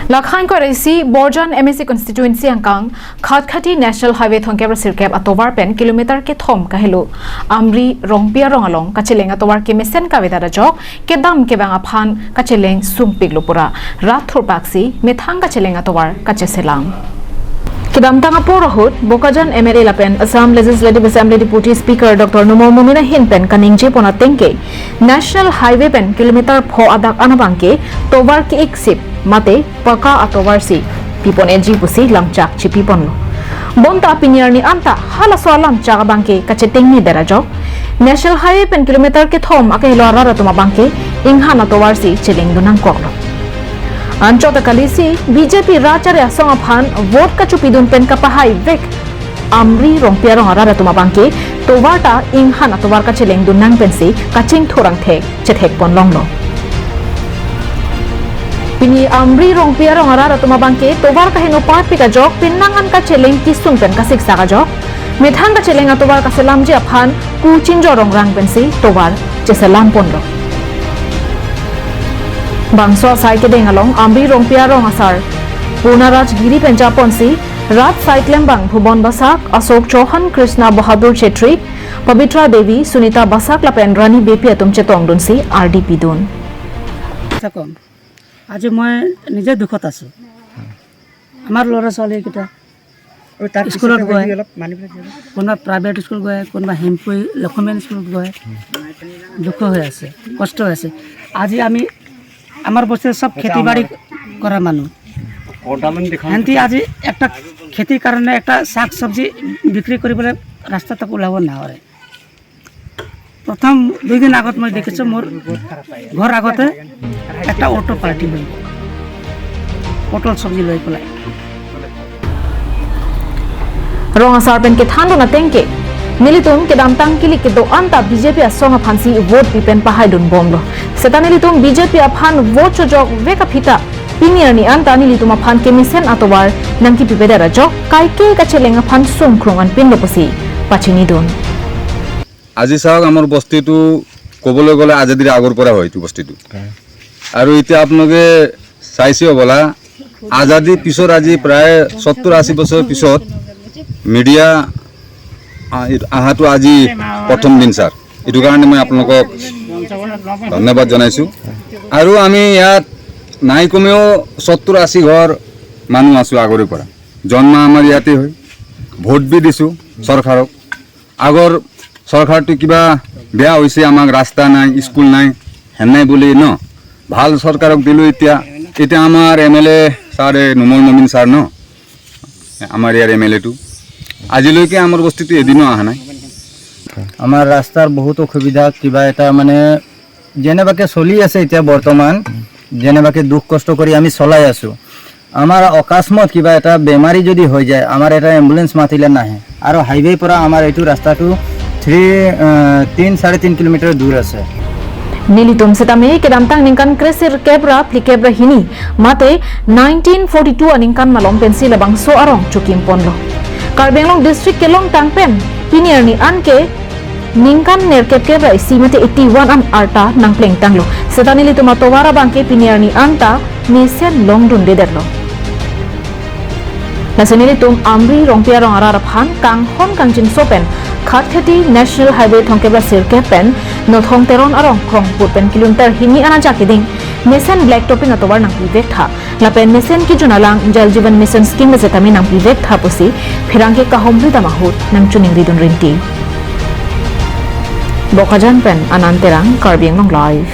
Lakhain ko resi Borjan MSC constituency angkang Khatkhati National Highway thongkebra sirkep atovar pen kilometer ke thom kahelu amri rongpia rongalong kacheleng atovar ke mesen kavedara jok kedam ke bang aphan kacheleng sumpiglu pura rathur paksi methang kacheleng atovar kacheselang Kedam tanga porahut Bokajan MLA lapen Assam Legislative Assembly Deputy Speaker Dr. Numo Mumina Hinpen kaningje pona tengke National Highway pen kilometer pho adak anabangke tovar ke eksip mate paka atovar si pipon eji pusi lamchak chi pipon lo bonta pinyer ni anta hala so lamchak bangke kacheteng ni darajok National Highway pen kilometer ke thom akelo arara tuma bangke inghan atovar si cheleng dunang koklo Anchota kalisi BJP Racharya Songaphan vote ka chupidun pen kapahai vek amri rongpia rong arara tuma bangke towarta inghan atovar ka cheleng dunang pensi kaching thorang the chethek pon longlo Pini amri rongpia rong arara tuma bangke tovar ka heno pat pika jok pinnangan ka cheleng kisung pen ka siksa ka jok methang ka cheleng atovar ka selam je aphan kuchin jorong rang pensi tovar cheselam ponlo Bangso sai ke dengalong amri rongpia rong asar Punaraj Giri Penjaponsi Rat Saiklem Bang Bhuban Basak Asok Chauhan Krishna Bahadur Chetri Pavitra Devi Sunita Basak Lapen Rani BP Atum Chetong Dunsi RDP Dun Sakon Aji moi nije dukhot asu Amar lora sole kita স্কুলত গয় কোনোবা private school গয় কোনোবা হেমপুই লক্ষ্মীমেন স্কুলত গয় দুঃখ হৈ আছে কষ্ট হৈ আছে আজি আমি আমার বছর সব খেতি বাড়ি করা মানুষ হেঁতি আজি একটা খেতির কারণে একটা শাক সবজি বিক্রি করে রাস্তা তক ওলাব না হরে প্রথম 2 দিন আগত মই দেখিছো মোর ঘর আগতে একটা অটো পার্টি লই পটল সবজি লই পেলাই Ronga sarpen ke thando na tengke Nilitum ke damtang kilik ke do anta BJP asonga phansi vote pipen pahai dun bomlo seta nilitum BJP aphan vote chojok veka phita pinier ni anta nilitum aphan ke misen atobar nangki pipedara jok kaike ka chelenga phan sumkrung an pin loposi pachini dun আজি সাক আমার বস্তিটো কবলৈ গলে আজাদিৰ আগৰ পৰা হয় এইটো বস্তিটো আৰু এতিয়া আপোনালোকে চাইছে বলা আজাদি পিছৰ আজি প্ৰায় 70-80 বছৰ পিছত মিডিয়া আহাটো আজি প্ৰথম দিন স্যাৰ এটো কাৰণে মই আপোনালোকক ধন্যবাদ জনাইছো আৰু আমি ইয়াত নাই কমেও 70-80 ঘৰ মানুহ আছো আগৰে পৰা জন্ম আমাৰ ইয়াতে হয় ভোট বি দিছো চৰকাৰক আগৰ চৰকাৰটো কিবা বেয়া হৈছে আমাক ৰাস্তা নাই স্কুল নাই হেনাই বুলি ন ভাল চৰকাৰক দিলো এতিয়া আমাৰ এমএলএ সাৰে নুমল মমিন সাৰ ন আমাৰ ইয়াৰ এমএলএ টো আজিলৈকে আমাৰ বস্তিটো এদিনো আহা নাই আমাৰ ৰাস্তাৰ বহুত অসুবিধা কিবা এটা মানে জেনেবাকে চলি আছে এতিয়া বৰ্তমান জেনেবাকে দুখ কষ্ট কৰি আমি চলাই আছো আমাৰ অকাস্মত কিবা এটা বেমাৰী যদি হৈ যায় আমাৰ এটা এম্বুলেন্স মাতিলে নাহে আৰু হাইৱে পৰা আমাৰ এইটো ৰাস্তাটো 3.5 কিলোমিটাৰ দূৰ আছে Nilitum setame ke damtang ningkan kresir kebra plikebra hini mate 1942 aningkan malom pensi labang so arong chukim ponlo Karbenglong district kelong tangpen pinier ni anke ningkan nerkep kebra isi mate 81 an arta nangpleng tanglo setani lituma towara bangke pinier ni anta mesen longdun dederlo Nasenilitum amri rongpia rong arara phan kang hon kangjin sopen Khatkhati National Highway thongkebra sirkepen nothong teron arong krong putpen kilometer hini ana jakiding mesen black topping atobar nang pivek tha lapen mesen ki junalang jal jivan mission scheme zetami nang pivek tha pusi phirangke kahomri damahut nang chuning ridun rinti Bokajan pen ananterang Karbiang long live